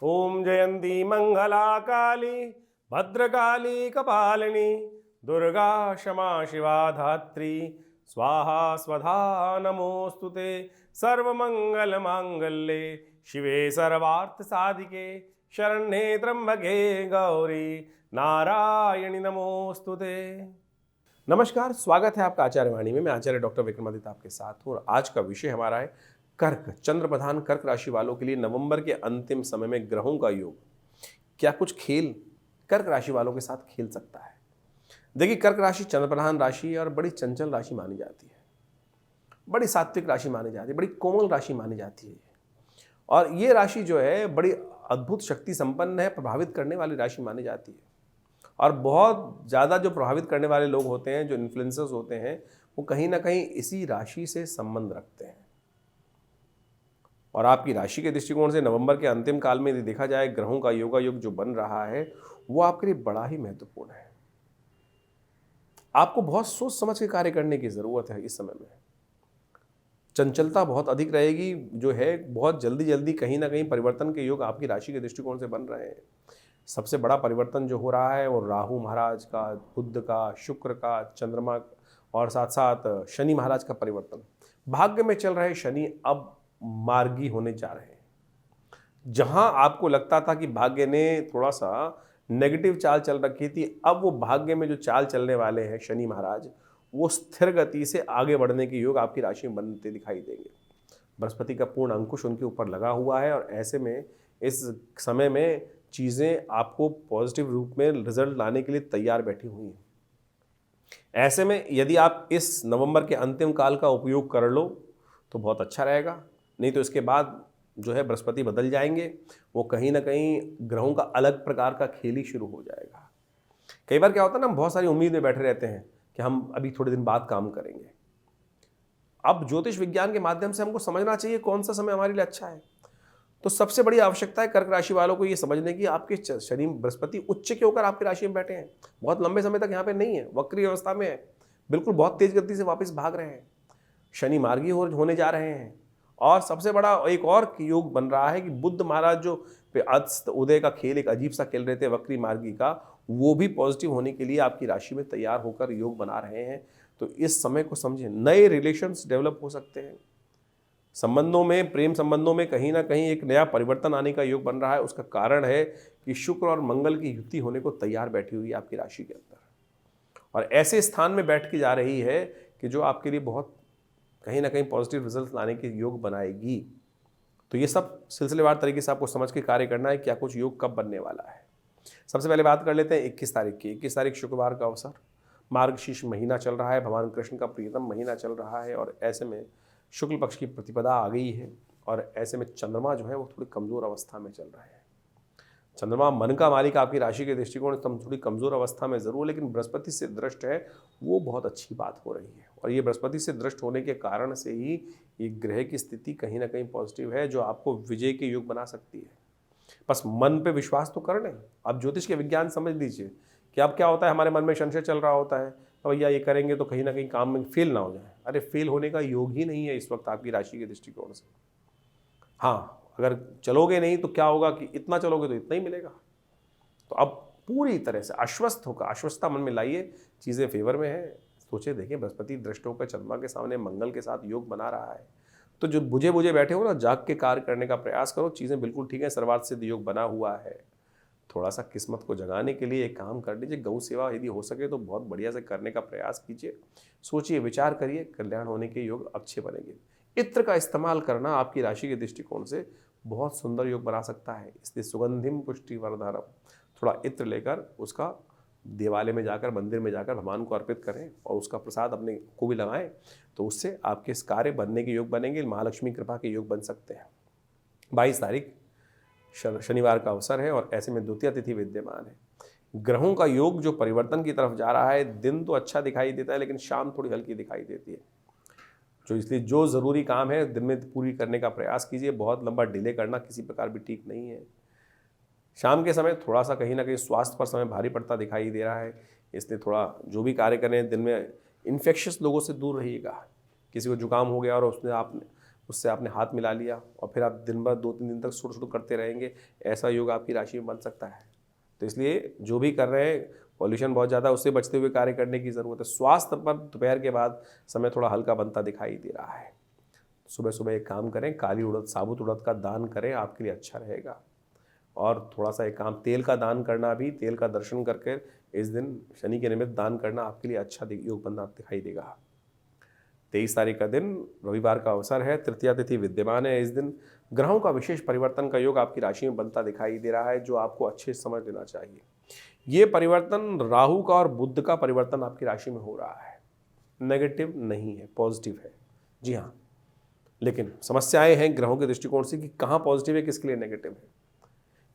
ओम जयंती मंगला काली भद्रकाली कपालिनी दुर्गा क्षमा शिवा धात्री स्वाहा स्वधा नमोस्तुते सर्वमंगल मांगल्ये शिवे सर्वार्थ साधिके शरण्ये त्र्यंबके गौरी नारायणी नमोस्तुते। नमस्कार, स्वागत है आपका आचार्य वाणी में। मैं आचार्य डॉक्टर विक्रमादित्य आपके साथ हूँ और आज का विषय हमारा है कर्क, चंद्र प्रधान कर्क राशि वालों के लिए नवंबर के अंतिम समय में ग्रहों का योग क्या कुछ खेल कर्क राशि वालों के साथ खेल सकता है। देखिए, कर्क राशि चंद्र प्रधान राशि है और बड़ी चंचल राशि मानी जाती है, बड़ी सात्विक राशि मानी जाती है, बड़ी कोमल राशि मानी जाती है और ये राशि जो है बड़ी अद्भुत शक्ति संपन्न है, प्रभावित करने वाली राशि मानी जाती है। और बहुत ज़्यादा जो प्रभावित करने वाले लोग होते हैं, जो इन्फ्लुएंसर्स होते हैं, वो कहीं ना कहीं इसी राशि से संबंध रखते हैं। और आपकी राशि के दृष्टिकोण से नवंबर के अंतिम काल में यदि देखा जाए, ग्रहों का योगा योग जो बन रहा है वो आपके लिए बड़ा ही महत्वपूर्ण है। आपको बहुत सोच समझ के कार्य करने की ज़रूरत है। इस समय में चंचलता बहुत अधिक रहेगी, जो है बहुत जल्दी जल्दी कहीं ना कहीं परिवर्तन के योग आपकी राशि के दृष्टिकोण से बन रहे हैं। सबसे बड़ा परिवर्तन जो हो रहा है वो राहु महाराज का, बुध का, शुक्र का, चंद्रमा और साथ साथ शनि महाराज का परिवर्तन। भाग्य में चल रहे शनि अब मार्गी होने जा रहे हैं। जहां आपको लगता था कि भाग्य ने थोड़ा सा नेगेटिव चाल चल रखी थी, अब वो भाग्य में जो चाल चलने वाले हैं शनि महाराज, वो स्थिर गति से आगे बढ़ने के योग आपकी राशि में बनते दिखाई देंगे। बृहस्पति का पूर्ण अंकुश उनके ऊपर लगा हुआ है और ऐसे में इस समय में चीज़ें आपको पॉजिटिव रूप में रिजल्ट लाने के लिए तैयार बैठी हुई हैं। ऐसे में यदि आप इस नवंबर के अंतिम काल का उपयोग कर लो तो बहुत अच्छा रहेगा, नहीं तो इसके बाद जो है बृहस्पति बदल जाएंगे, वो कहीं ना कहीं ग्रहों का अलग प्रकार का खेल ही शुरू हो जाएगा। कई बार क्या होता है ना, हम बहुत सारी उम्मीद में बैठे रहते हैं कि हम अभी थोड़े दिन बाद काम करेंगे। अब ज्योतिष विज्ञान के माध्यम से हमको समझना चाहिए कौन सा समय हमारे लिए अच्छा है। तो सबसे बड़ी आवश्यकता है कर्क राशि वालों को ये समझने की, आपके शनि बृहस्पति उच्च के होकर आपकी राशि में बैठे हैं, बहुत लंबे समय तक यहाँ पे नहीं है, वक्री अवस्था में है, बिल्कुल बहुत तेज गति से वापस भाग रहे हैं। शनि मार्गी होने जा रहे हैं और सबसे बड़ा एक और योग बन रहा है कि बुध महाराज जो अस्त उदय का खेल एक अजीब सा खेल रहे थे वक्री मार्गी का, वो भी पॉजिटिव होने के लिए आपकी राशि में तैयार होकर योग बना रहे हैं। तो इस समय को समझें, नए रिलेशंस डेवलप हो सकते हैं, संबंधों में, प्रेम संबंधों में कहीं ना कहीं एक नया परिवर्तन आने का योग बन रहा है। उसका कारण है कि शुक्र और मंगल की युति होने को तैयार बैठी हुई है आपकी राशि के अंदर और ऐसे स्थान में बैठ के जा रही है कि जो आपके लिए बहुत कहीं ना कहीं पॉजिटिव रिजल्ट लाने के योग बनाएगी। तो ये सब सिलसिलेवार तरीके से आपको समझ के कार्य करना है, क्या कुछ योग कब बनने वाला है। सबसे पहले बात कर लेते हैं 21 तारीख की। 21 तारीख शुक्रवार का अवसर, मार्गशीर्ष महीना चल रहा है, भगवान कृष्ण का प्रियतम महीना चल रहा है और ऐसे में शुक्ल पक्ष की प्रतिपदा आ गई है और ऐसे में चंद्रमा जो है वो थोड़ी कमज़ोर अवस्था में चल रहे हैं। चंद्रमा मन का मालिक आपकी राशि के दृष्टिकोण से थोड़ी कमज़ोर अवस्था में ज़रूर, लेकिन बृहस्पति से दृष्ट है, वो बहुत अच्छी बात हो रही है। और ये बृहस्पति से दृष्ट होने के कारण से ही ये ग्रह की स्थिति कहीं ना कहीं पॉजिटिव है, जो आपको विजय के योग बना सकती है। बस मन पे विश्वास तो कर लें। अब ज्योतिष के विज्ञान समझ लीजिए कि अब क्या होता है, हमारे मन में संशय चल रहा होता है, तो भैया ये करेंगे तो कहीं ना कहीं काम में फेल ना हो जाए। अरे फेल होने का योग ही नहीं है इस वक्त आपकी राशि के दृष्टिकोण से। हाँ, अगर चलोगे नहीं तो क्या होगा कि इतना चलोगे तो इतना ही मिलेगा। तो अब पूरी तरह से आश्वस्त होकर, आश्वस्ता मन में लाइए, चीज़ें फेवर में है। सोचे देखिए, बृहस्पति दृष्ट होकर चंद्रमा के सामने मंगल के साथ योग बना रहा है, तो जो बुझे बुझे बैठे हो ना, जाग के कार्य करने का प्रयास करो। चीज़ें बिल्कुल ठीक है, सर्वार्थ सिद्ध योग बना हुआ है। थोड़ा सा किस्मत को जगाने के लिए एक काम कर लीजिए, गौ सेवा यदि हो सके तो बहुत बढ़िया से करने का प्रयास कीजिए। सोचिए, विचार करिए, कल्याण होने के योग अच्छे बनेंगे। इत्र का इस्तेमाल करना आपकी राशि के दृष्टिकोण से बहुत सुंदर योग बना सकता है, इसलिए सुगंधिम पुष्टि वर्धनम, थोड़ा इत्र लेकर उसका देवालय में जाकर, मंदिर में जाकर भगवान को अर्पित करें और उसका प्रसाद अपने को भी लगाएं, तो उससे आपके इस कार्य बनने के योग बनेंगे, महालक्ष्मी कृपा के योग बन सकते हैं। 22 तारीख शनिवार का अवसर है और ऐसे में द्वितीय तिथि विद्यमान है। ग्रहों का योग जो परिवर्तन की तरफ जा रहा है, दिन तो अच्छा दिखाई देता है लेकिन शाम थोड़ी हल्की दिखाई देती है, इसलिए जो ज़रूरी काम है दिन में पूरी करने का प्रयास कीजिए। बहुत लंबा डिले करना किसी प्रकार भी ठीक नहीं है। शाम के समय थोड़ा सा कहीं ना कहीं स्वास्थ्य पर समय भारी पड़ता दिखाई दे रहा है, इसलिए थोड़ा जो भी कार्य करें दिन में इन्फेक्शियस लोगों से दूर रहिएगा। किसी को जुकाम हो गया और उसने आपने उससे आपने हाथ मिला लिया और फिर आप दिन भर 2-3 दिन तक सुड़ करते रहेंगे, ऐसा योग आपकी राशि में बन सकता है। तो इसलिए जो भी कर रहे हैं, पॉल्यूशन बहुत ज़्यादा, उससे बचते हुए कार्य करने की ज़रूरत है। स्वास्थ्य पर दोपहर के बाद समय थोड़ा हल्का बनता दिखाई दे रहा है। सुबह सुबह एक काम करें, काली उड़द, साबुत उड़द का दान करें, आपके लिए अच्छा रहेगा। और थोड़ा सा एक काम, तेल का दान करना भी, तेल का दर्शन करके इस दिन शनि के निमित्त दान करना आपके लिए अच्छा योग बनना दिखाई देगा। 23 तारीख का दिन रविवार का अवसर है, तृतीया तिथि विद्यमान है। इस दिन ग्रहों का विशेष परिवर्तन का योग आपकी राशि में बनता दिखाई दे रहा है, जो आपको अच्छे से समझ लेना चाहिए। ये परिवर्तन राहु का और बुध का परिवर्तन आपकी राशि में हो रहा है। नेगेटिव नहीं है, पॉजिटिव है। जी हाँ, लेकिन समस्याएं हैं ग्रहों के दृष्टिकोण से कि कहाँ पॉजिटिव है, किसके लिए नेगेटिव है।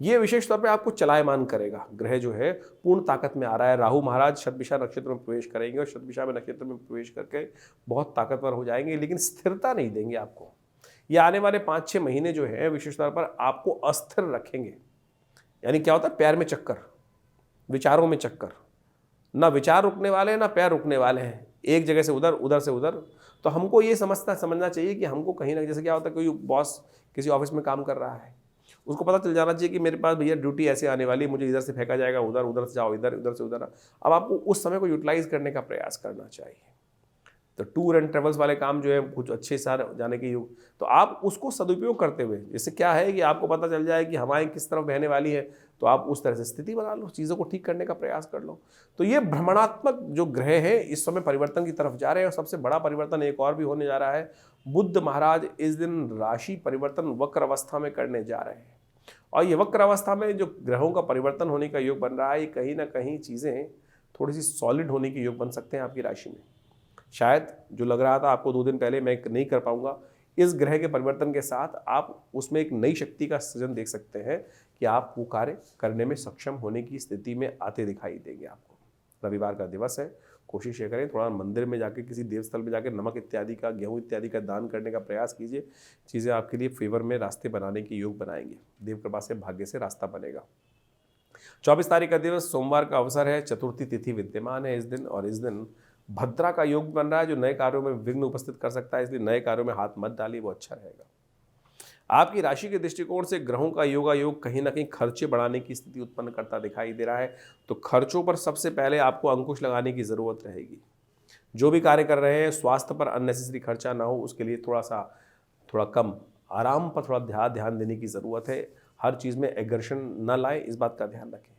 ये विशेष तौर पे आपको चलायमान करेगा। ग्रह जो है पूर्ण ताकत में आ रहा है। राहु महाराज शतभिषा नक्षत्र में प्रवेश करेंगे और शतभिषा में नक्षत्र में प्रवेश करके बहुत ताकतवर हो जाएंगे, लेकिन स्थिरता नहीं देंगे आपको। ये आने वाले 5-6 महीने जो है विशेष तौर पर आपको अस्थिर रखेंगे। यानी क्या होता है, पैर में चक्कर, विचारों में चक्कर, ना विचार रुकने वाले हैं ना पैर रुकने वाले हैं, एक जगह से उधर, उधर से उधर। तो हमको ये समझना चाहिए कि हमको कहीं ना, जैसे क्या होता है, कोई बॉस किसी ऑफिस में काम कर रहा है, उसको पता चल जाना चाहिए कि मेरे पास भैया ड्यूटी ऐसे आने वाली है, मुझे इधर से फेंका जाएगा उधर, उधर से जाओ इधर, उधर से उधर। अब आपको उस समय को यूटिलाइज करने का प्रयास करना चाहिए। तो टूर एंड ट्रेवल्स वाले काम जो है कुछ अच्छे से जाने के योग, तो आप उसको सदुपयोग करते हुए, जैसे क्या है कि आपको पता चल जाए कि हवाएं किस तरफ बहने वाली है, तो आप उस तरह से स्थिति बना लो, चीज़ों को ठीक करने का प्रयास कर लो। तो ये भ्रमणात्मक जो ग्रह है इस समय परिवर्तन की तरफ जा रहे हैं। और सबसे बड़ा परिवर्तन एक और भी होने जा रहा है, बुध महाराज इस दिन राशि परिवर्तन वक्र अवस्था में करने जा रहे हैं। और ये वक्र अवस्था में जो ग्रहों का परिवर्तन होने का योग बन रहा है, ये कहीं ना कहीं चीज़ें थोड़ी सी सॉलिड होने के योग बन सकते हैं आपकी राशि में। शायद जो लग रहा था आपको 2 दिन पहले मैं नहीं कर पाऊंगा, इस ग्रह के परिवर्तन के साथ आप उसमें एक नई शक्ति का सृजन देख सकते हैं कि आप वो कार्य करने में सक्षम होने की स्थिति में आते दिखाई देंगे आपको। रविवार का दिवस है, कोशिश ये करें थोड़ा मंदिर में जाके, किसी देवस्थल में जाके नमक इत्यादि का, गेहूं इत्यादि का दान करने का प्रयास कीजिए। चीज़ें आपके लिए फेवर में रास्ते बनाने के योग बनाएंगे। देव कृपा से भाग्य से रास्ता बनेगा। 24 तारीख का दिवस सोमवार का अवसर है, चतुर्थी तिथि विद्यमान है इस दिन। और इस दिन भद्रा का योग बन रहा है, जो नए कार्यों में विघ्न उपस्थित कर सकता है, इसलिए नए कार्यों में हाथ मत डालिए, वो अच्छा रहेगा। आपकी राशि के दृष्टिकोण से ग्रहों का योगा योग कहीं ना कहीं खर्चे बढ़ाने की स्थिति उत्पन्न करता दिखाई दे रहा है। तो खर्चों पर सबसे पहले आपको अंकुश लगाने की ज़रूरत रहेगी। जो भी कार्य कर रहे हैं, स्वास्थ्य पर अननेसेसरी खर्चा ना हो, उसके लिए थोड़ा कम आराम पर थोड़ा ध्यान देने की ज़रूरत है। हर चीज़ में एग्रेशन न लाएं, इस बात का ध्यान रखें,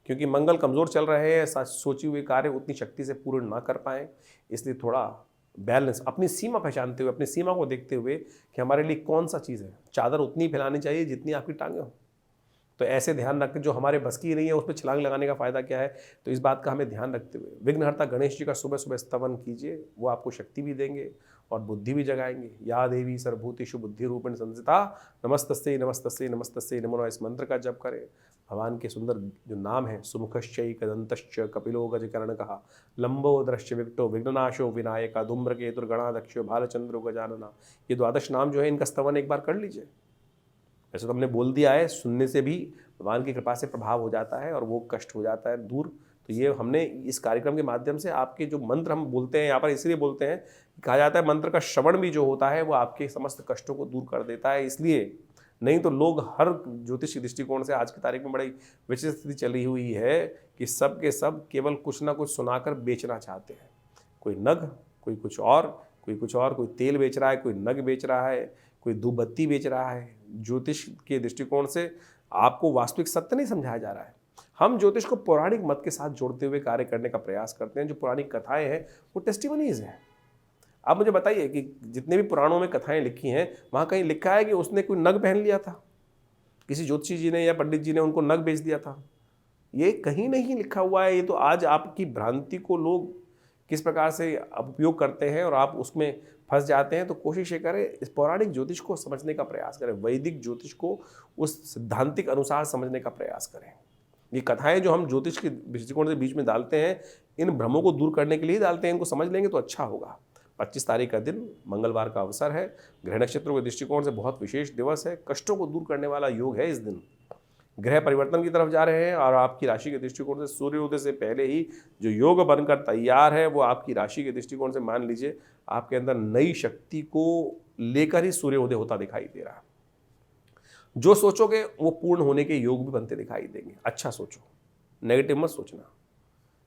क्योंकि मंगल कमज़ोर चल रहे हैं, सोची हुए कार्य उतनी शक्ति से पूर्ण ना कर पाएँ। इसलिए थोड़ा बैलेंस, अपनी सीमा पहचानते हुए, अपनी सीमा को देखते हुए कि हमारे लिए कौन सा चीज़ है। चादर उतनी फैलानी चाहिए जितनी आपकी टांगें हो। तो ऐसे ध्यान रखें, जो हमारे बस की नहीं है उस पर छलांग लगाने का फ़ायदा क्या है। तो इस बात का हमें ध्यान रखते हुए विघ्नहर्ता गणेश जी का सुबह सुबह स्तवन कीजिए, वो आपको शक्ति भी देंगे और बुद्धि भी जगाएंगे। या देवी सर्वभूतेषु बुद्धि रूपेण संस्थिता नमस्तस्यै नमस्तस्यै नमस्तस्यै नमो नमः, इस मंत्र का जप करें। भगवान के सुंदर जो नाम है, सुमुखश्चैकदन्तश्च कपिलो गजकर्णकः लंबोदरश्च विकटो विघ्ननाशो विनायक धूम्रकेतुर्गणाध्यक्षो भालचंद्रो गजानना, ये 12 नाम जो है इनका स्तवन एक बार कर लीजिए। वैसे तो हमने बोल दिया है, सुनने से भी भगवान की कृपा से प्रभाव हो जाता है और वो कष्ट हो जाता है दूर। तो ये हमने इस कार्यक्रम के माध्यम से आपके जो मंत्र हम बोलते हैं यहाँ पर, इसलिए बोलते हैं, कहा जाता है मंत्र का श्रवण भी जो होता है वो आपके समस्त कष्टों को दूर कर देता है। इसलिए नहीं तो लोग हर ज्योतिष दृष्टिकोण से आज की तारीख में बड़ी विचित्र स्थिति चली हुई है कि सब के सब केवल कुछ ना कुछ सुनाकर बेचना चाहते हैं। कोई नग, कोई कुछ और, कोई तेल बेच रहा है, कोई नग बेच रहा है, कोई धूपबत्ती बेच रहा है। ज्योतिष के दृष्टिकोण से आपको वास्तविक सत्य नहीं समझाया जा रहा है। हम ज्योतिष को पौराणिक मत के साथ जोड़ते हुए कार्य करने का प्रयास करते हैं। जो पौराणिक कथाएं हैं वो टेस्टिमनीज हैं। आप मुझे बताइए कि जितने भी पुराणों में कथाएं लिखी हैं, वहाँ कहीं लिखा है कि उसने कोई नग पहन लिया था, किसी ज्योतिषी जी ने या पंडित जी ने उनको नग बेच दिया था? ये कहीं नहीं लिखा हुआ है। ये तो आज आपकी भ्रांति को लोग किस प्रकार से उपयोग करते हैं और आप उसमें फंस जाते हैं। तो कोशिश ये करें, इस पौराणिक ज्योतिष को समझने का प्रयास करें, वैदिक ज्योतिष को उस सिद्धांतिक अनुसार समझने का प्रयास करें। ये कथाएं जो हम ज्योतिष के दृष्टिकोण से बीच में डालते हैं, इन भ्रमों को दूर करने के लिए डालते हैं। इनको समझ लेंगे तो अच्छा होगा। 25 तारीख का दिन मंगलवार का अवसर है। ग्रह नक्षत्रों के दृष्टिकोण से बहुत विशेष दिवस है। कष्टों को दूर करने वाला योग है इस दिन। ग्रह परिवर्तन की तरफ जा रहे हैं और आपकी राशि के दृष्टिकोण से सूर्योदय से पहले ही जो योग बनकर तैयार है वो आपकी राशि के दृष्टिकोण से मान लीजिए आपके अंदर नई शक्ति को लेकर ही सूर्योदय होता दिखाई दे रहा है। जो सोचोगे वो पूर्ण होने के योग भी बनते दिखाई देंगे। अच्छा सोचो, नेगेटिव मत सोचना।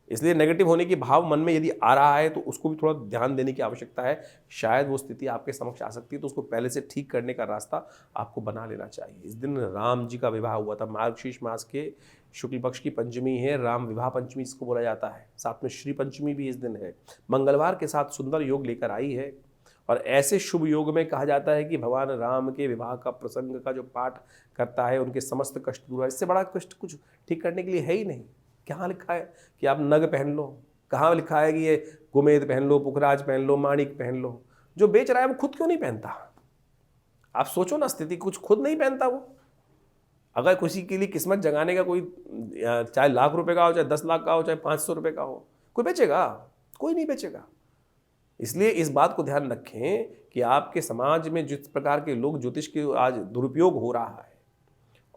इसलिए नेगेटिव होने की भाव मन में यदि आ रहा है तो उसको भी थोड़ा ध्यान देने की आवश्यकता है। शायद वो स्थिति आपके समक्ष आ सकती है, तो उसको पहले से ठीक करने का रास्ता आपको बना लेना चाहिए। इस दिन राम जी का विवाह हुआ था। मार्गशीर्ष मास के शुक्ल पक्ष की पंचमी है, राम विवाह पंचमी इसको बोला जाता है। साथ में श्री पंचमी भी इस दिन है। मंगलवार के साथ सुंदर योग लेकर आई है, और ऐसे शुभ योग में कहा जाता है कि भगवान राम के विवाह का प्रसंग का जो पाठ करता है उनके समस्त कष्ट दूर है। इससे बड़ा कष्ट कुछ ठीक करने के लिए है ही नहीं। कहाँ लिखा है कि आप नग पहन लो? कहाँ लिखा है कि ये गोमेद पहन लो, पुखराज पहन लो, माणिक पहन लो? जो बेच रहा है वो खुद क्यों नहीं पहनता? आप सोचो ना, स्थिति कुछ खुद नहीं पहनता वो। अगर किसी के लिए किस्मत जगाने का कोई, चाहे लाख रुपए का हो, चाहे 10 लाख का हो, चाहे 500 रुपए का हो, कोई बेचेगा? कोई नहीं बेचेगा। इसलिए इस बात को ध्यान रखें कि आपके समाज में जिस प्रकार के लोग ज्योतिष के आज दुरुपयोग हो रहा है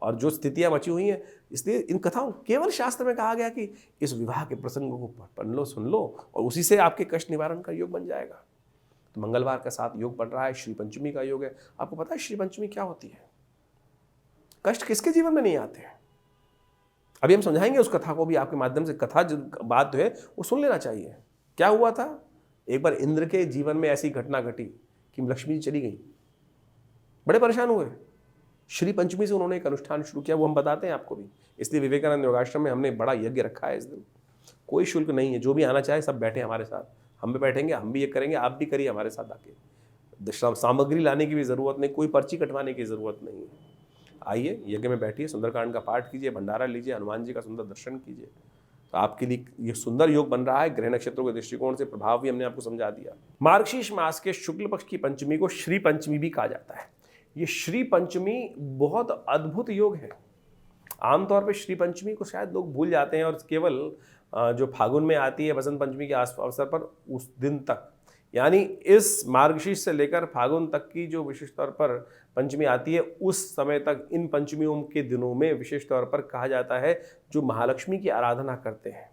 और जो स्थितियां मची हुई हैं, इसलिए इन कथाओं, केवल शास्त्र में कहा गया कि इस विवाह के प्रसंगों को पढ़ लो, सुन लो, और उसी से आपके कष्ट निवारण का योग बन जाएगा। तो मंगलवार का साथ योग बन रहा है, श्री पंचमी का योग है। आपको पता है श्री पंचमी क्या होती है? कष्ट किसके जीवन में नहीं आते हैं? अभी हम समझाएंगे उस कथा को भी आपके माध्यम से। कथा जो बात जो है वो सुन लेना चाहिए। क्या हुआ था? एक बार इंद्र के जीवन में ऐसी घटना घटी कि लक्ष्मी जी चली गई, बड़े परेशान हुए। श्री पंचमी से उन्होंने एक अनुष्ठान शुरू किया, वो हम बताते हैं आपको भी। इसलिए विवेकानंद योगाश्रम में हमने बड़ा यज्ञ रखा है इस दिन। कोई शुल्क नहीं है, जो भी आना चाहे सब बैठे हमारे साथ, हम भी बैठेंगे, हम भी ये करेंगे, आप भी करिए हमारे साथ आके। सामग्री लाने की भी जरूरत नहीं, कोई पर्ची कटवाने की जरूरत नहीं है। आइए, यज्ञ में बैठिए, सुंदरकांड का पाठ कीजिए, भंडारा लीजिए, हनुमान जी का सुंदर दर्शन कीजिए। तो आपके लिए ये सुंदर योग बन रहा है। ग्रह नक्षत्रों के दृष्टिकोण से प्रभाव भी हमने आपको समझा दिया। मार्गशीर्ष मास के शुक्ल पक्ष की पंचमी को श्री पंचमी भी कहा जाता है। ये श्री पंचमी बहुत अद्भुत योग है। आमतौर पर श्री पंचमी को शायद लोग भूल जाते हैं और केवल जो फागुन में आती है बसंत पंचमी के अवसर पर उस दिन तक, यानी इस मार्गशीर्ष से लेकर फागुन तक की जो विशेष तौर पर पंचमी आती है, उस समय तक इन पंचमियों के दिनों में विशेष तौर पर कहा जाता है जो महालक्ष्मी की आराधना करते हैं,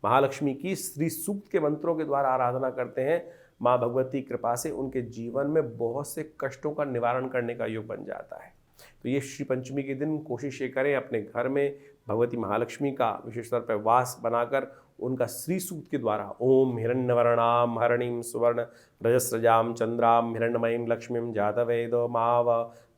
महालक्ष्मी की श्री सूक्त के मंत्रों के द्वारा आराधना करते हैं, माँ भगवती कृपा से उनके जीवन में बहुत से कष्टों का निवारण करने का योग बन जाता है। तो ये श्री पंचमी के दिन कोशिश ये करें अपने घर में भगवती महालक्ष्मी का विशेष तौर पर वास बनाकर उनका श्री सूक्त के द्वारा ओम हिरण्यवर्णाम हरणीम सुवर्ण रजस्रजाम चंद्राम हिरण्यमयीं लक्ष्मीं जातवेदो माव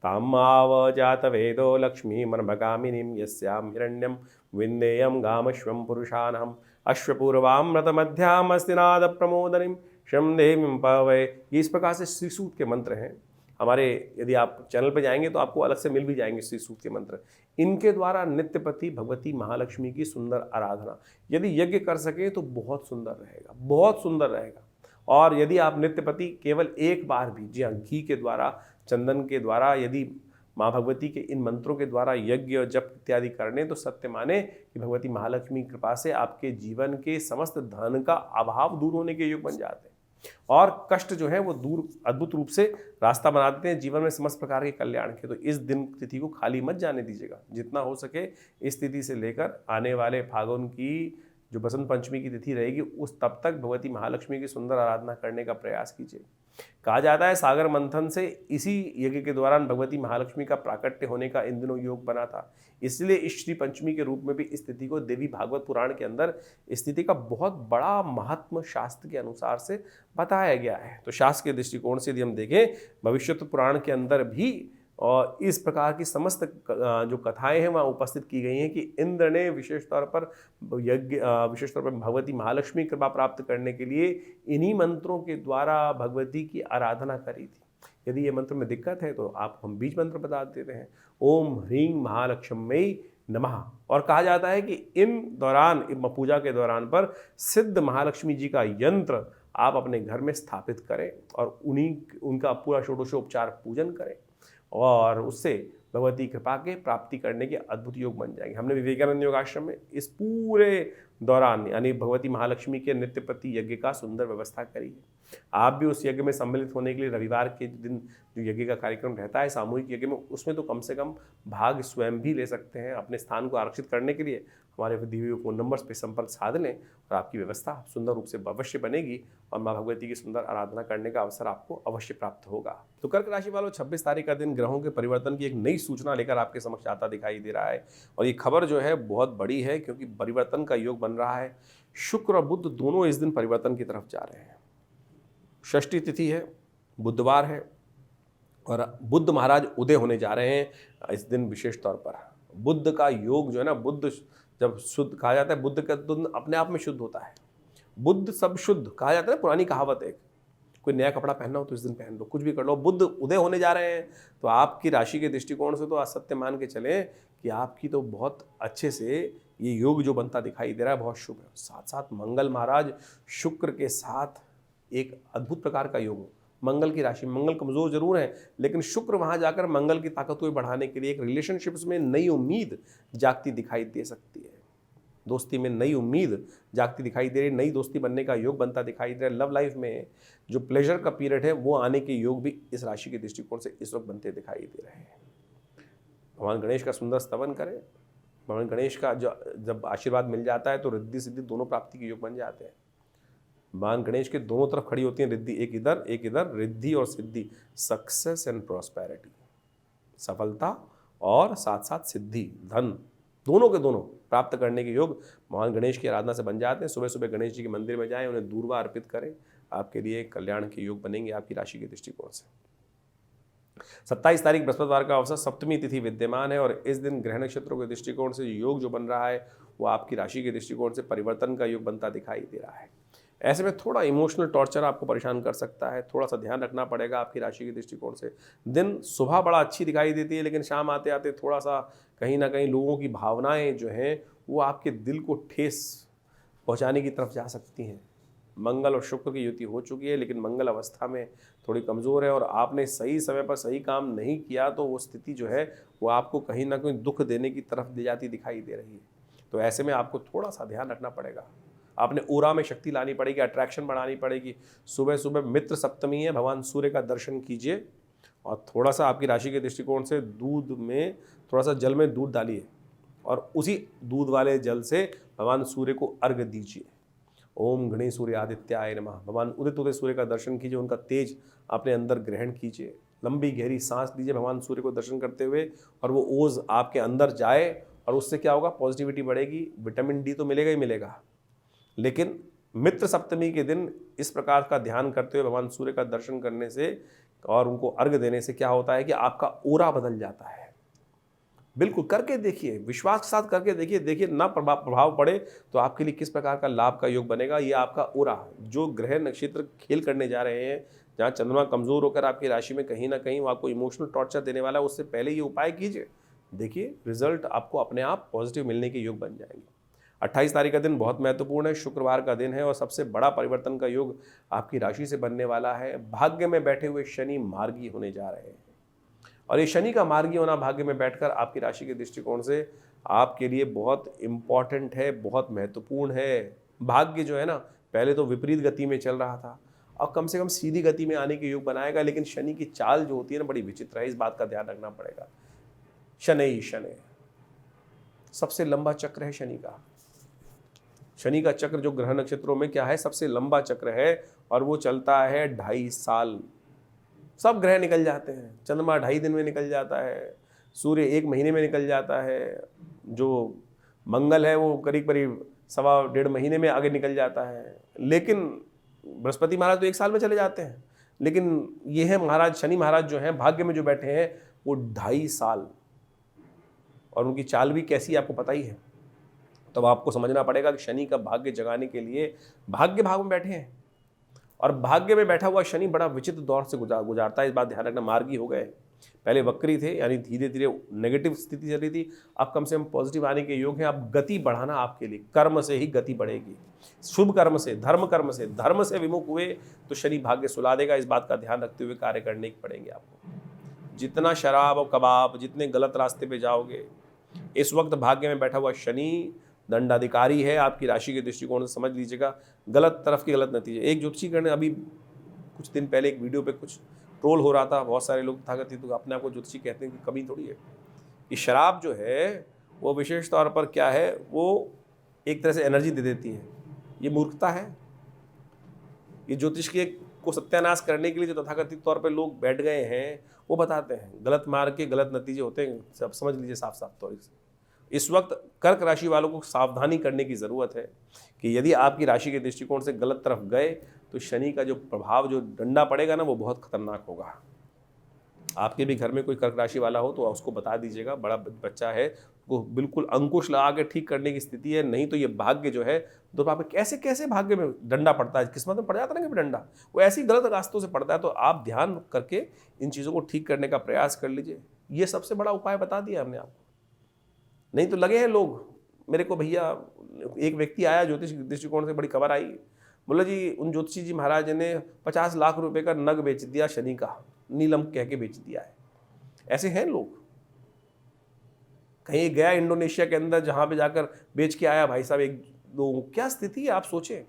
तामाव जातवेदो लक्ष्मी मनभगामिनीं यस्याम हिरण्यम विन्देयम गामश्वं पुरुषानहम अश्वपूर्वामृतमध्याम अस्तिनाद प्रमोदनीं शम देवीं पवै। ये इस प्रकार से श्री सूक्त के मंत्र हैं हमारे। यदि आप चैनल पर जाएंगे तो आपको अलग से मिल भी जाएंगे श्री सूक्त के मंत्र। इनके द्वारा नित्यपति भगवती महालक्ष्मी की सुंदर आराधना यदि यज्ञ कर सके तो बहुत सुंदर रहेगा, बहुत सुंदर रहेगा। और यदि आप नित्यपति केवल एक बार भी, जी हाँ, घी के द्वारा, चंदन के द्वारा यदि माँ भगवती के इन मंत्रों के द्वारा यज्ञ और जप इत्यादि करने, तो सत्य माने कि भगवती महालक्ष्मी कृपा से आपके जीवन के समस्त धन का अभाव दूर होने के योग बन जाते हैं और कष्ट जो है वो दूर अद्भुत रूप से रास्ता बना देते हैं जीवन में समस्त प्रकार के कल्याण के। तो इस दिन तिथि को खाली मत जाने दीजिएगा। जितना हो सके इस तिथि से लेकर आने वाले फागुन की जो बसंत पंचमी की तिथि रहेगी उस तब तक भगवती महालक्ष्मी की सुंदर आराधना करने का प्रयास कीजिए। कहा जाता है सागर मंथन से इसी यज्ञ के दौरान भगवती महालक्ष्मी का प्राकट्य होने का इन दिनों योग बना था। इसलिए इस श्री पंचमी के रूप में भी इस तिथि को देवी भागवत पुराण के अंदर इस तिथि का बहुत बड़ा महत्व शास्त्र के अनुसार से बताया गया है। तो शास्त्र के दृष्टिकोण से यदि हम देखें, भविष्यत्व पुराण के अंदर भी और इस प्रकार की समस्त जो कथाएं हैं वहाँ उपस्थित की गई हैं कि इंद्र ने विशेष तौर पर यज्ञ, विशेष तौर पर भगवती महालक्ष्मी कृपा प्राप्त करने के लिए इन्हीं मंत्रों के द्वारा भगवती की आराधना करी थी। यदि ये मंत्र में दिक्कत है तो आप हम बीज मंत्र बता देते हैं, ओम ह्रीं महालक्ष्मी नमः। और कहा जाता है कि इन दौरान पूजा के दौरान पर सिद्ध महालक्ष्मी जी का यंत्र आप अपने घर में स्थापित करें और उनका पूरा षोडशोपचार पूजन करें और उससे भगवती कृपा के प्राप्ति करने के अद्भुत योग बन जाएंगे। हमने विवेकानंद योगाश्रम में इस पूरे दौरान यानी भगवती महालक्ष्मी के नित्यपति यज्ञ का सुंदर व्यवस्था करी है। आप भी उस यज्ञ में सम्मिलित होने के लिए रविवार के दिन जो यज्ञ का कार्यक्रम रहता है सामूहिक यज्ञ में, उसमें तो कम से कम भाग स्वयं भी ले सकते हैं। अपने स्थान को आरक्षित करने के लिए हमारे दिए हुए फ़ोन नंबर्स पे संपर्क साध लें और आपकी व्यवस्था सुंदर रूप से अवश्य बनेगी और माँ भगवती की सुंदर आराधना करने का अवसर आपको अवश्य प्राप्त होगा। तो कर्क राशि वालों, 26 तारीख का दिन ग्रहों के परिवर्तन की एक नई सूचना लेकर आपके समक्ष आता दिखाई दे रहा है और ये खबर जो है बहुत बड़ी है, क्योंकि परिवर्तन का योग बन रहा है। शुक्र और बुध दोनों इस दिन परिवर्तन की तरफ जा रहे हैं। षष्ठी तिथि है, बुधवार है और बुद्ध महाराज उदय होने जा रहे हैं इस दिन विशेष तौर पर। बुद्ध का योग जो है ना, बुद्ध जब शुद्ध कहा जाता है, बुद्ध का दुध अपने आप में शुद्ध होता है। बुद्ध सब शुद्ध कहा जाता है, पुरानी कहावत है। कोई नया कपड़ा पहनना हो तो इस दिन पहन लो, कुछ भी कर लो। बुद्ध उदय होने जा रहे हैं तो आपकी राशि के दृष्टिकोण से तो असत्य मान के चलें कि आपकी तो बहुत अच्छे से ये योग जो बनता दिखाई दे रहा है बहुत शुभ है। साथ साथ मंगल महाराज शुक्र के साथ एक अद्भुत प्रकार का योग। मंगल की राशि, मंगल कमजोर जरूर है लेकिन शुक्र वहां जाकर मंगल की ताकत को बढ़ाने के लिए एक रिलेशनशिप्स में नई उम्मीद जागती दिखाई दे सकती है। दोस्ती में नई उम्मीद जागती दिखाई दे रही है, नई दोस्ती बनने का योग बनता दिखाई दे रहा है। लव लाइफ में जो प्लेजर का पीरियड है वो आने के योग भी इस राशि के दृष्टिकोण से इस वक्त बनते दिखाई दे रहे हैं। भगवान गणेश का सुंदर स्तवन करें। भगवान गणेश का जब आशीर्वाद मिल जाता है तो रिद्धि सिद्धि दोनों प्राप्ति के योग बन जाते हैं। भगवान गणेश के दोनों तरफ खड़ी होती है रिद्धि, एक इधर, रिद्धि और सिद्धि, सक्सेस एंड प्रॉस्पेरिटी, सफलता और साथ साथ सिद्धि, धन, दोनों के दोनों प्राप्त करने के योग भगवान गणेश की आराधना से बन जाते हैं। सुबह सुबह गणेश जी के मंदिर में जाएं, उन्हें दूर्वा अर्पित करें, आपके लिए कल्याण के योग बनेंगे आपकी राशि के दृष्टिकोण से। 27 तारीख बृहस्पतिवार का अवसर, सप्तमी तिथि विद्यमान है और इस दिन ग्रह नक्षत्रों के दृष्टिकोण से योग जो बन रहा है वो आपकी राशि के दृष्टिकोण से परिवर्तन का योग बनता दिखाई दे रहा है। ऐसे में थोड़ा इमोशनल टॉर्चर आपको परेशान कर सकता है, थोड़ा सा ध्यान रखना पड़ेगा आपकी राशि के दृष्टिकोण से। दिन सुबह बड़ा अच्छी दिखाई देती है लेकिन शाम आते आते थोड़ा सा कहीं ना कहीं लोगों की भावनाएं जो हैं वो आपके दिल को ठेस पहुंचाने की तरफ जा सकती हैं। मंगल और शुक्र की युति हो चुकी है लेकिन मंगल अवस्था में थोड़ी कमज़ोर है और आपने सही समय पर सही काम नहीं किया तो वो स्थिति जो है वो आपको कहीं ना कहीं दुख देने की तरफ ले जाती दिखाई दे रही है। तो ऐसे में आपको थोड़ा सा ध्यान रखना पड़ेगा। आपने ऊरा में शक्ति लानी पड़ेगी, अट्रैक्शन बढ़ानी पड़ेगी। सुबह सुबह मित्र सप्तमी है, भगवान सूर्य का दर्शन कीजिए और थोड़ा सा आपकी राशि के दृष्टिकोण से दूध में थोड़ा सा जल में दूध डालिए और उसी दूध वाले जल से भगवान सूर्य को अर्घ दीजिए। ओम गणेश सूर्य आदित्याय नमः। भगवान उदित उदय सूर्य का दर्शन कीजिए, उनका तेज अपने अंदर ग्रहण कीजिए। लंबी गहरी सांस लीजिए भगवान सूर्य को दर्शन करते हुए और वो ओज आपके अंदर जाए और उससे क्या होगा, पॉजिटिविटी बढ़ेगी। विटामिन डी तो मिलेगा ही मिलेगा, लेकिन मित्र सप्तमी के दिन इस प्रकार का ध्यान करते हुए भगवान सूर्य का दर्शन करने से और उनको अर्घ देने से क्या होता है कि आपका ओरा बदल जाता है। बिल्कुल करके देखिए, विश्वास के साथ करके देखिए ना प्रभाव पड़े तो आपके लिए किस प्रकार का लाभ का योग बनेगा। ये आपका ओरा जो ग्रह नक्षत्र खेल करने जा रहे हैं, जहाँ चंद्रमा कमजोर होकर आपकी राशि में कहीं ना कहीं वो आपको इमोशनल टॉर्चर देने वाला है, उससे पहले ये उपाय कीजिए, देखिए रिजल्ट आपको अपने आप पॉजिटिव मिलने के योग बन जाएंगे। 28 तारीख का दिन बहुत महत्वपूर्ण है, शुक्रवार का दिन है और सबसे बड़ा परिवर्तन का योग आपकी राशि से बनने वाला है। भाग्य में बैठे हुए शनि मार्गी होने जा रहे हैं और ये शनि का मार्गी होना भाग्य में बैठकर आपकी राशि के दृष्टिकोण से आपके लिए बहुत इंपॉर्टेंट है, बहुत महत्वपूर्ण है। भाग्य जो है ना, पहले तो विपरीत गति में चल रहा था, अब कम से कम सीधी गति में आने के योग बनाएगा, लेकिन शनि की चाल जो होती है ना बड़ी विचित्र है, इस बात का ध्यान रखना पड़ेगा। शनि सबसे लंबा चक्र है शनि का। शनि का चक्र जो ग्रह नक्षत्रों में क्या है, सबसे लंबा चक्र है और वो चलता है 2.5 साल। सब ग्रह निकल जाते हैं, चंद्रमा 2.5 दिन में निकल जाता है, सूर्य 1 महीने में निकल जाता है, जो मंगल है वो करीब 1.25 महीने में आगे निकल जाता है, लेकिन बृहस्पति महाराज तो 1 साल में चले जाते हैं। लेकिन ये है महाराज शनि महाराज जो हैं भाग्य में जो बैठे हैं वो 2.5 साल, और उनकी चाल भी कैसी आपको पता ही है। तब आपको समझना पड़ेगा कि शनि का भाग्य जगाने के लिए भाग्य भाव में बैठे हैं और भाग्य में बैठा हुआ शनि बड़ा विचित्र दौर से गुजारता है, इस बात ध्यान रखना। मार्गी हो गए, पहले वक्री थे यानी धीरे धीरे नेगेटिव स्थिति चल रही थी, अब कम से कम पॉजिटिव आने के योग है। अब गति बढ़ाना आपके लिए, कर्म से ही गति बढ़ेगी, शुभ कर्म से, धर्म से विमुख हुए तो शनि भाग्य सुला देगा। इस बात का ध्यान रखते हुए कार्य करने पड़ेंगे आपको। जितना शराब और कबाब, जितने गलत रास्ते पे जाओगे, इस वक्त भाग्य में बैठा हुआ शनि दंडाधिकारी है आपकी राशि के दृष्टिकोण से, समझ लीजिएगा गलत तरफ के गलत नतीजे। एक ज्योतिषी गण अभी कुछ दिन पहले एक वीडियो पे कुछ ट्रोल हो रहा था, बहुत सारे लोग तथाकथित तो अपने आप को ज्योतिषी कहते हैं कि कमी थोड़ी है कि शराब जो है वो विशेष तौर पर क्या है, वो एक तरह से एनर्जी दे देती है। ये मूर्खता है। ये ज्योतिष के को सत्यानाश करने के लिए जो तथाकथित तौर पर लोग बैठ गए हैं वो बताते हैं, गलत मार्ग के गलत नतीजे होते हैं। सब समझ लीजिए साफ साफ तौर से। इस वक्त कर्क राशि वालों को सावधानी करने की ज़रूरत है कि यदि आपकी राशि के दृष्टिकोण से गलत तरफ गए तो शनि का जो प्रभाव, जो डंडा पड़ेगा ना, वो बहुत खतरनाक होगा। आपके भी घर में कोई कर्क राशि वाला हो तो उसको बता दीजिएगा, बड़ा बच्चा है, वो बिल्कुल अंकुश लगा के ठीक करने की स्थिति है। नहीं तो ये भाग्य जो है, तो आप कैसे कैसे भाग्य में डंडा पड़ता है, किस्मत में पड़ जाता है ना कि डंडा, वो ऐसी गलत रास्तों से पड़ता है। तो आप ध्यान करके इन चीज़ों को ठीक करने का प्रयास कर लीजिए। ये सबसे बड़ा उपाय बता दिया हमने आपको। नहीं तो लगे हैं लोग, मेरे को भैया एक व्यक्ति आया ज्योतिष दृष्टिकोण से, बड़ी खबर आई, बोला जी उन ज्योतिषी जी महाराज ने 50 लाख रुपए का नग बेच दिया शनि का, नीलम कह के बेच दिया है। ऐसे हैं लोग। कहीं गया इंडोनेशिया के अंदर, जहां पे जाकर बेच के आया भाई साहब एक दो, क्या स्थिति है आप सोचें।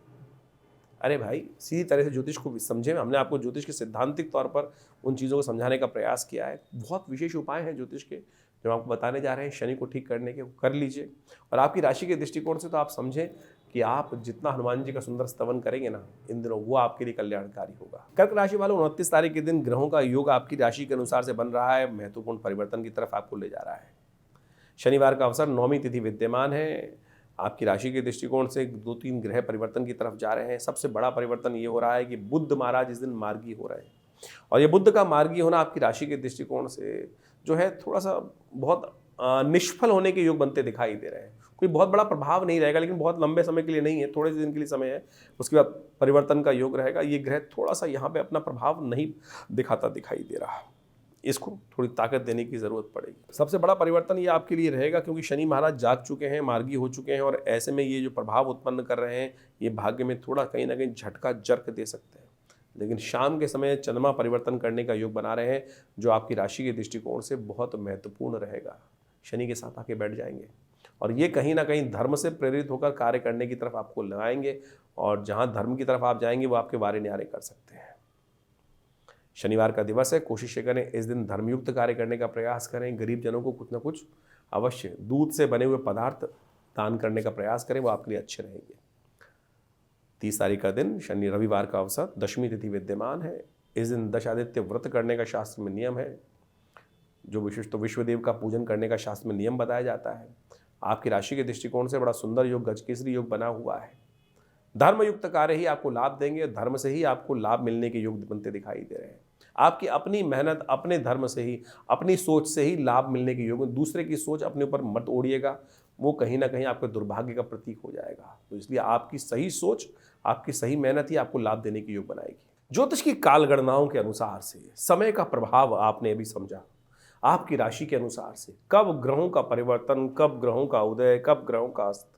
अरे भाई सीधी तरह से ज्योतिष को समझे। हमने आपको ज्योतिष के सिद्धांतिक तौर पर उन चीज़ों को समझाने का प्रयास किया है। बहुत विशेष उपाय हैं ज्योतिष के जो आपको बताने जा रहे हैं शनि को ठीक करने के, कर लीजिए। और आपकी राशि के दृष्टिकोण से तो आप समझें कि आप जितना हनुमान जी का सुंदर स्तवन करेंगे ना इन दिनों, वो आपके लिए कल्याणकारी होगा। कर्क राशि वालों, 29 तारीख के दिन ग्रहों का योग आपकी राशि के अनुसार से बन रहा है, महत्वपूर्ण परिवर्तन की तरफ आपको ले जा रहा है। शनिवार का अवसर, 9वीं तिथि विद्यमान है। आपकी राशि के दृष्टिकोण से 2-3 ग्रह परिवर्तन की तरफ जा रहे हैं। सबसे बड़ा परिवर्तन ये हो रहा है कि बुध महाराज इस दिन मार्गी हो रहे हैं। और ये बुध का मार्गी होना आपकी राशि के दृष्टिकोण से जो है थोड़ा सा बहुत निष्फल होने के योग बनते दिखाई दे रहे हैं। कोई बहुत बड़ा प्रभाव नहीं रहेगा, लेकिन बहुत लंबे समय के लिए नहीं है, थोड़े से दिन के लिए समय है। उसके बाद परिवर्तन का योग रहेगा। ये ग्रह थोड़ा सा यहाँ पे अपना प्रभाव नहीं दिखाता दिखाई दे रहा, इसको थोड़ी ताकत देने की ज़रूरत पड़ेगी। सबसे बड़ा परिवर्तन ये आपके लिए रहेगा क्योंकि शनि महाराज जाग चुके हैं, मार्गी हो चुके हैं, और ऐसे में ये जो प्रभाव उत्पन्न कर रहे हैं ये भाग्य में थोड़ा कहीं ना कहीं झटका जर्क दे सकते हैं। लेकिन शाम के समय चंद्रमा परिवर्तन करने का योग बना रहे हैं जो आपकी राशि के दृष्टिकोण से बहुत महत्वपूर्ण रहेगा। शनि के साथ आके बैठ जाएंगे और ये कहीं ना कहीं धर्म से प्रेरित होकर कार्य करने की तरफ आपको लगाएंगे, और जहाँ धर्म की तरफ आप जाएंगे वो आपके वारे न्यारे कर सकते हैं। शनिवार का दिवस है, कोशिश करें इस दिन धर्मयुक्त कार्य करने का प्रयास करें। गरीब जनों को कुछ ना कुछ अवश्य दूध से बने हुए पदार्थ दान करने का प्रयास करें, वो आपके लिए अच्छे रहेंगे। 30 तारीख का दिन शनि रविवार का अवसर, 10वीं तिथि विद्यमान है। इस दिन दशादित्य व्रत करने का शास्त्र में नियम है, जो विशिष्ट विश्वदेव का पूजन करने का शास्त्र में नियम बताया जाता है। आपकी राशि के दृष्टिकोण से बड़ा सुंदर योग गजकेसरी योग बना हुआ है। धर्मयुक्त कार्य ही आपको लाभ देंगे, धर्म से ही आपको लाभ मिलने के योग बनते दिखाई दे रहे हैं। आपकी अपनी मेहनत, अपने धर्म से ही, अपनी सोच से ही लाभ मिलने के योग। दूसरे की सोच अपने ऊपर मत ओढ़िएगा, वो कहीं ना कहीं आपके दुर्भाग्य का प्रतीक हो जाएगा। तो इसलिए आपकी सही सोच, आपकी सही मेहनत ही आपको लाभ देने के योग बनाएगी। ज्योतिष की कालगणनाओं के अनुसार से समय का प्रभाव आपने अभी समझा। आपकी राशि के अनुसार से कब ग्रहों का परिवर्तन, कब ग्रहों का उदय, कब ग्रहों का अस्त।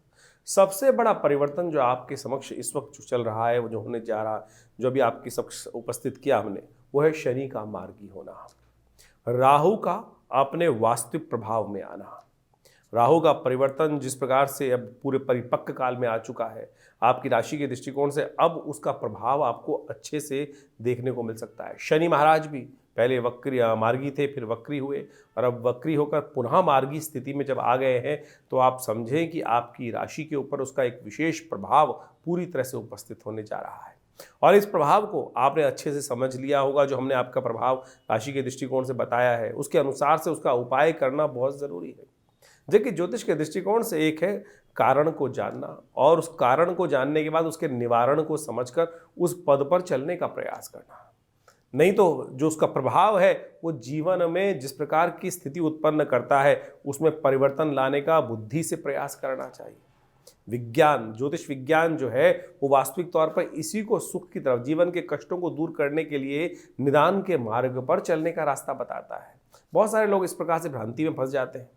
सबसे बड़ा परिवर्तन जो आपके समक्ष इस वक्त जो चल रहा है, वो जो होने जा रहा, जो अभी आपके समक्ष उपस्थित किया हमने, वो है शनि का मार्गी होना, राहु का अपने वास्तविक प्रभाव में आना। राहु का परिवर्तन जिस प्रकार से अब पूरे परिपक्व काल में आ चुका है, आपकी राशि के दृष्टिकोण से अब उसका प्रभाव आपको अच्छे से देखने को मिल सकता है। शनि महाराज भी पहले वक्री मार्गी थे, फिर वक्री हुए, और अब वक्री होकर पुनः मार्गी स्थिति में जब आ गए हैं, तो आप समझें कि आपकी राशि के ऊपर उसका एक विशेष प्रभाव पूरी तरह से उपस्थित होने जा रहा है। और इस प्रभाव को आपने अच्छे से समझ लिया होगा। जो हमने आपका प्रभाव राशि के दृष्टिकोण से बताया है, उसके अनुसार से उसका उपाय करना बहुत ज़रूरी है। जबकि ज्योतिष के दृष्टिकोण से एक है कारण को जानना, और उस कारण को जानने के बाद उसके निवारण को समझकर उस पद पर चलने का प्रयास करना। नहीं तो जो उसका प्रभाव है वो जीवन में जिस प्रकार की स्थिति उत्पन्न करता है, उसमें परिवर्तन लाने का बुद्धि से प्रयास करना चाहिए। विज्ञान, ज्योतिष विज्ञान जो है वो वास्तविक तौर पर इसी को सुख की तरफ, जीवन के कष्टों को दूर करने के लिए निदान के मार्ग पर चलने का रास्ता बताता है। बहुत सारे लोग इस प्रकार से भ्रांति में फंस जाते हैं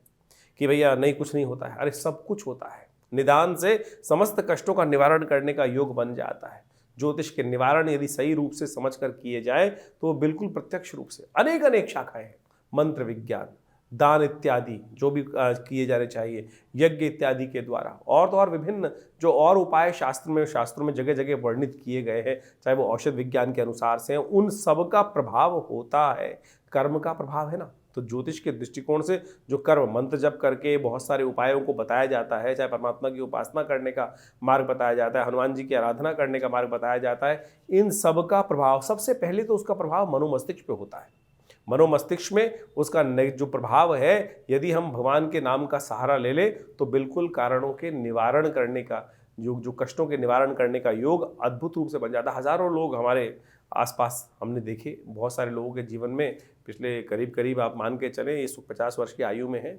कि भैया नहीं, कुछ नहीं होता है। अरे सब कुछ होता है। निदान से समस्त कष्टों का निवारण करने का योग बन जाता है। ज्योतिष के निवारण यदि सही रूप से समझकर किए जाए तो बिल्कुल प्रत्यक्ष रूप से अनेक शाखाएं हैं। मंत्र विज्ञान, दान इत्यादि जो भी किए जाने चाहिए, यज्ञ इत्यादि के द्वारा, और तो और विभिन्न जो और उपाय शास्त्रों में जगह जगह वर्णित किए गए हैं, चाहे वो औषध विज्ञान के अनुसार से हैं, उन सब का प्रभाव होता है, कर्म का प्रभाव है ना। तो ज्योतिष के दृष्टिकोण से जो कर्म मंत्र जप करके बहुत सारे उपायों को बताया जाता है, चाहे परमात्मा की उपासना करने का मार्ग बताया जाता है, हनुमान जी की आराधना करने का मार्ग बताया जाता है, इन सब का प्रभाव सबसे पहले तो उसका प्रभाव मनोमस्तिष्क पे होता है। मनोमस्तिष्क में उसका जो प्रभाव है, यदि हम भगवान के नाम का सहारा ले ले तो बिल्कुल कारणों के निवारण करने का जो कष्टों के निवारण करने का योग अद्भुत रूप से बन जाता है। हजारों लोग हमारे आसपास हमने देखे, बहुत सारे लोगों के जीवन में पिछले करीब करीब आप मान के चलें ये 50 वर्ष की आयु में है,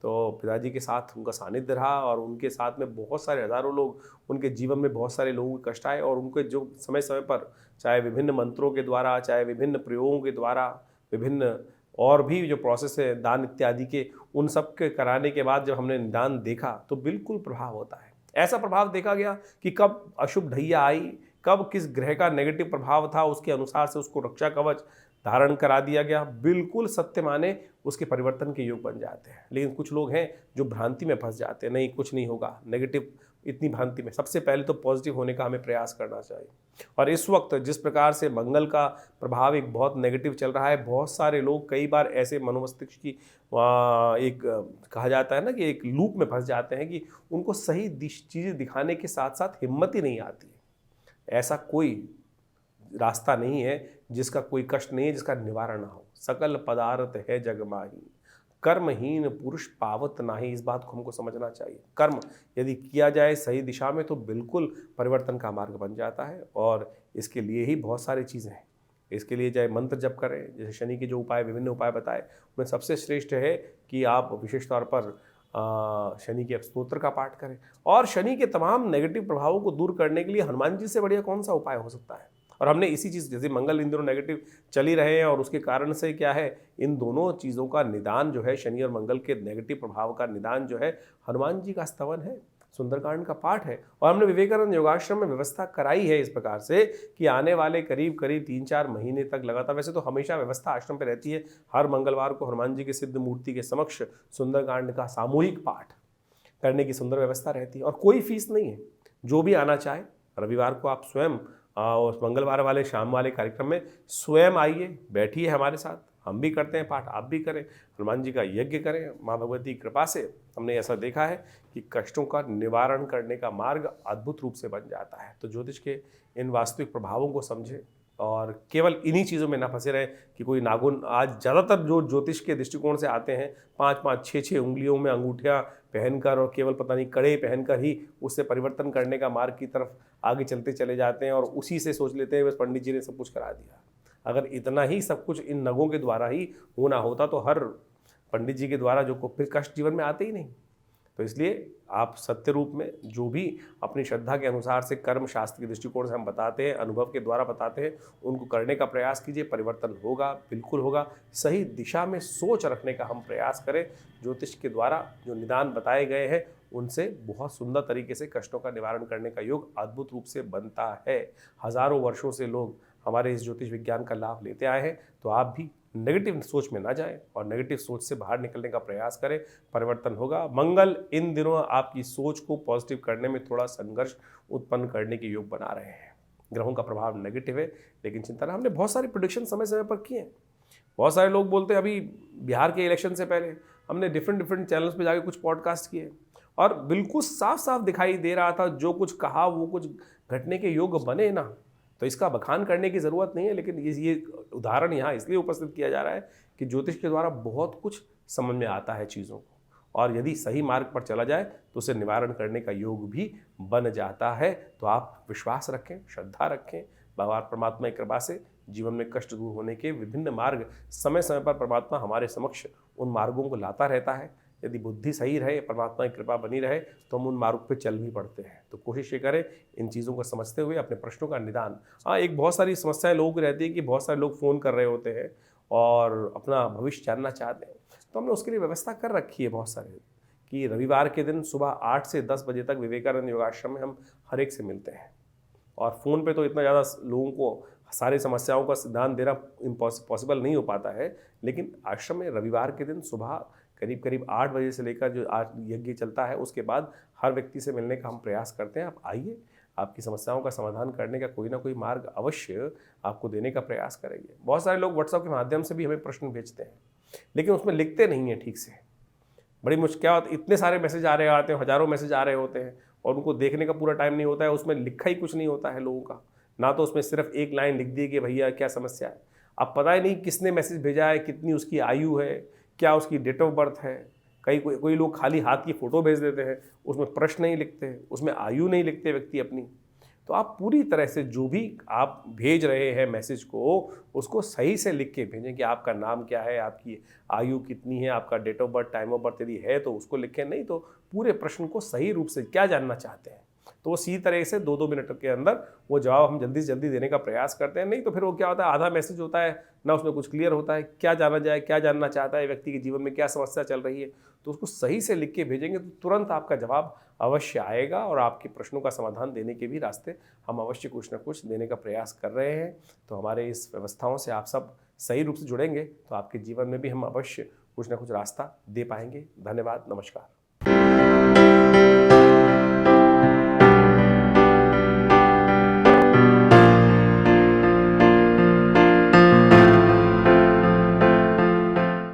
तो पिताजी के साथ उनका सानिध्य रहा और उनके साथ में बहुत सारे हजारों लोग, उनके जीवन में बहुत सारे लोगों के कष्ट आए और उनके जो समय समय पर चाहे विभिन्न मंत्रों के द्वारा, चाहे विभिन्न प्रयोगों के द्वारा, विभिन्न और भी जो प्रोसेस है दान इत्यादि के, उन सब के कराने के बाद जब हमने निदान देखा तो बिल्कुल प्रभाव होता है। ऐसा प्रभाव देखा गया कि कब अशुभ ढैया आई, कब किस ग्रह का नेगेटिव प्रभाव था, उसके अनुसार से उसको रक्षा कवच धारण करा दिया गया, बिल्कुल सत्य माने उसके परिवर्तन के योग बन जाते हैं। लेकिन कुछ लोग हैं जो भ्रांति में फंस जाते हैं, नहीं कुछ नहीं होगा, नेगेटिव इतनी भ्रांति में। सबसे पहले तो पॉजिटिव होने का हमें प्रयास करना चाहिए। और इस वक्त जिस प्रकार से मंगल का प्रभाव एक बहुत नेगेटिव चल रहा है, बहुत सारे लोग कई बार ऐसे मनोमस्तिष्क की एक कहा जाता है ना कि एक लूप में फंस जाते हैं कि उनको सही चीज़ें दिखाने के साथ साथ हिम्मत ही नहीं आती। ऐसा कोई रास्ता नहीं है जिसका कोई कष्ट नहीं है जिसका निवारण ना हो। सकल पदार्थ है जग माही, कर्महीन पुरुष पावत नाही। इस बात को हमको समझना चाहिए। कर्म यदि किया जाए सही दिशा में तो बिल्कुल परिवर्तन का मार्ग बन जाता है और इसके लिए ही बहुत सारी चीज़ें हैं। इसके लिए चाहे मंत्र जप करें, जैसे शनि के जो उपाय विभिन्न उपाय बताए, उनमें सबसे श्रेष्ठ है कि आप विशेष तौर पर शनि के स्तोत्र का पाठ करें। और शनि के तमाम नेगेटिव प्रभावों को दूर करने के लिए हनुमान जी से बढ़िया कौन सा उपाय हो सकता है। और हमने इसी चीज़, जैसे मंगल इन दिनों नेगेटिव चल ही रहे हैं और उसके कारण से क्या है, इन दोनों चीज़ों का निदान जो है, शनि और मंगल के नेगेटिव प्रभाव का निदान जो है, हनुमान जी का स्तवन है, सुंदरकांड का पाठ है। और हमने विवेकानंद योगाश्रम में व्यवस्था कराई है इस प्रकार से कि आने वाले करीब करीब 3-4 महीने तक लगातार, वैसे तो हमेशा व्यवस्था आश्रम पे रहती है, हर मंगलवार को हनुमान जी के सिद्ध मूर्ति के समक्ष सुंदरकांड का सामूहिक पाठ करने की सुंदर व्यवस्था रहती है और कोई फीस नहीं है। जो भी आना चाहे, रविवार को आप स्वयं उस मंगलवार वाले शाम वाले कार्यक्रम में स्वयं आइए, बैठिए हमारे साथ, हम भी करते हैं पाठ, आप भी करें, हनुमान जी का यज्ञ करें। माँ भगवती की कृपा से हमने ऐसा देखा है कि कष्टों का निवारण करने का मार्ग अद्भुत रूप से बन जाता है। तो ज्योतिष के इन वास्तविक प्रभावों को समझें और केवल इन्हीं चीज़ों में ना फंसे रहे कि कोई नाखून, आज ज़्यादातर जो ज्योतिष के दृष्टिकोण से आते हैं 5-5, 6-6 उंगलियों में अंगूठियाँ पहनकर और केवल पता नहीं कड़े पहनकर ही उससे परिवर्तन करने का मार्ग की तरफ आगे चलते चले जाते हैं और उसी से सोच लेते हैं बस पंडित जी ने सब कुछ करा दिया। अगर इतना ही सब कुछ इन नगों के द्वारा ही होना होता तो हर पंडित जी के द्वारा जो फिर कष्ट जीवन में आते ही नहीं। तो इसलिए आप सत्य रूप में जो भी अपनी श्रद्धा के अनुसार से कर्म शास्त्र के दृष्टिकोण से हम बताते हैं, अनुभव के द्वारा बताते हैं, उनको करने का प्रयास कीजिए। परिवर्तन होगा, बिल्कुल होगा। सही दिशा में सोच रखने का हम प्रयास करें। ज्योतिष के द्वारा जो निदान बताए गए हैं उनसे बहुत सुंदर तरीके से कष्टों का निवारण करने का योग अद्भुत रूप से बनता है। हजारों वर्षों से लोग हमारे इस ज्योतिष विज्ञान का लाभ लेते आए हैं। तो आप भी नेगेटिव सोच में ना जाएं और नेगेटिव सोच से बाहर निकलने का प्रयास करें, परिवर्तन होगा। मंगल इन दिनों आपकी सोच को पॉजिटिव करने में थोड़ा संघर्ष उत्पन्न करने के योग बना रहे हैं। ग्रहों का प्रभाव नेगेटिव है, लेकिन चिंता ना, हमने बहुत सारी प्रेडिक्शन समय समय पर किए हैं। बहुत सारे लोग बोलते हैं, अभी बिहार के इलेक्शन से पहले हमने डिफरेंट चैनल्स पर जाके कुछ पॉडकास्ट किए और बिल्कुल साफ साफ दिखाई दे रहा था जो कुछ कहा वो कुछ घटने के योग बने ना। तो इसका बखान करने की ज़रूरत नहीं है, लेकिन ये उदाहरण यहाँ इसलिए उपस्थित किया जा रहा है कि ज्योतिष के द्वारा बहुत कुछ समझ में आता है चीज़ों को, और यदि सही मार्ग पर चला जाए तो उसे निवारण करने का योग भी बन जाता है। तो आप विश्वास रखें, श्रद्धा रखें, भगवान परमात्मा की कृपा से जीवन में कष्ट दूर होने के विभिन्न मार्ग समय समय पर परमात्मा हमारे समक्ष उन मार्गों को लाता रहता है। यदि बुद्धि सही रहे, परमात्मा की कृपा बनी रहे तो हम उन मार्ग पे चल भी पड़ते हैं। तो कोशिश ये करें इन चीज़ों को समझते हुए अपने प्रश्नों का निदान। हाँ, एक बहुत सारी समस्याएं लोगों की रहती है कि बहुत सारे लोग फ़ोन कर रहे होते हैं और अपना भविष्य जानना चाहते हैं। तो हमने उसके लिए व्यवस्था कर रखी है बहुत सारे कि रविवार के दिन सुबह 8 से 10 बजे तक विवेकानंद योगाश्रम में हम हर एक से मिलते हैं। और फ़ोन पे तो इतना ज़्यादा लोगों को सारी समस्याओं का सिद्धांत देना पॉसिबल नहीं हो पाता है, लेकिन आश्रम में रविवार के दिन सुबह करीब करीब 8 बजे से लेकर जो आज यज्ञ चलता है उसके बाद हर व्यक्ति से मिलने का हम प्रयास करते हैं। आप आइए, आपकी समस्याओं का समाधान करने का कोई ना कोई मार्ग अवश्य आपको देने का प्रयास करेंगे। बहुत सारे लोग व्हाट्सएप के माध्यम से भी हमें प्रश्न भेजते हैं, लेकिन उसमें लिखते नहीं हैं ठीक से। बड़ी मुश्किल, क्या होता है, इतने सारे मैसेज आ रहे आते हैं, हज़ारों मैसेज आ रहे होते हैं और उनको देखने का पूरा टाइम नहीं होता है। उसमें लिखा ही कुछ नहीं होता है लोगों का, ना तो उसमें सिर्फ एक लाइन लिख दी कि भैया क्या समस्या है। अब पता ही नहीं किसने मैसेज भेजा है, कितनी उसकी आयु है, क्या उसकी डेट ऑफ बर्थ है। कोई लोग खाली हाथ की फ़ोटो भेज देते हैं, उसमें प्रश्न नहीं लिखते, उसमें आयु नहीं लिखते व्यक्ति अपनी। तो आप पूरी तरह से जो भी आप भेज रहे हैं मैसेज को, उसको सही से लिख के भेजें कि आपका नाम क्या है, आपकी आयु कितनी है, आपका date of birth, time of birth यदि है तो उसको लिखें, नहीं तो पूरे प्रश्न को सही रूप से क्या जानना चाहते हैं तो वो सीधी तरह से 2-2 मिनट के अंदर वो जवाब हम जल्दी से जल्दी देने का प्रयास करते हैं। नहीं तो फिर वो क्या होता है, आधा मैसेज होता है ना, उसमें कुछ क्लियर होता है, क्या जाना जाए, क्या जानना चाहता है व्यक्ति के जीवन में, क्या समस्या चल रही है। तो उसको सही से लिख के भेजेंगे तो तुरंत आपका जवाब अवश्य आएगा और आपके प्रश्नों का समाधान देने के भी रास्ते हम अवश्य कुछ ना कुछ देने का प्रयास कर रहे हैं। तो हमारे इस व्यवस्थाओं से आप सब सही रूप से जुड़ेंगे तो आपके जीवन में भी हम अवश्य कुछ ना कुछ रास्ता दे पाएंगे। धन्यवाद, नमस्कार।